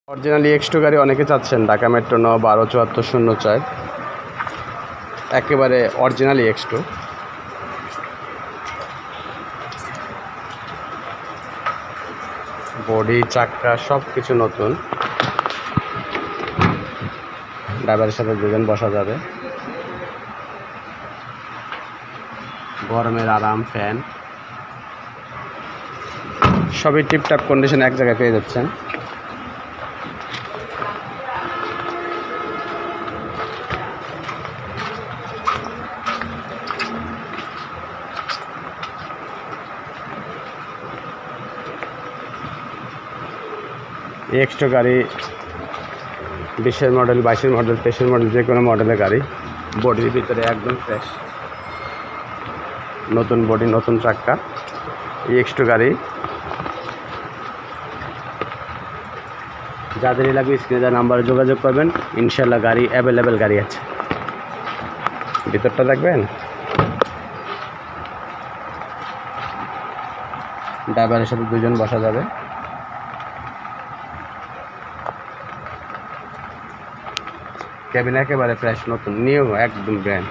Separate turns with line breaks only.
Original EX2 গাড়ি অনেকে চাচ্ছেন, ঢাকা মেট্রো 9 127404 একেবারে অরিজিনাল EX2। বডি চাক্কা সব কিছু নতুন। ড্রাইভারের সাথে দুজন বসা যাবে। গরমের আরাম, ফ্যান সবই টিপটাপ কন্ডিশন এক জায়গায় পেয়ে যাচ্ছেন। EX2 গাড়ি 20-এর মডেল, 22-এর মডেল, 23-এর মডেল, যে কোনো মডেলের গাড়ি। বডির ভিতরে একদম ফ্রেশ, নতুন বডি, নতুন চাক্কা। EX2 গাড়ি যাদেরই লাগবে স্ক্রিনে দেওয়া নাম্বারে যোগাযোগ করবেন। ইনশাল্লাহ গাড়ি অ্যাভেলেবেল গাড়ি আছে। ভিতরটা দেখবেন, ড্রাইভারের সাথে দুজন বসা যাবে। কেবিন একেবারে ফ্রেশ, নতুন, নিউ, একদম ব্র্যান্ড।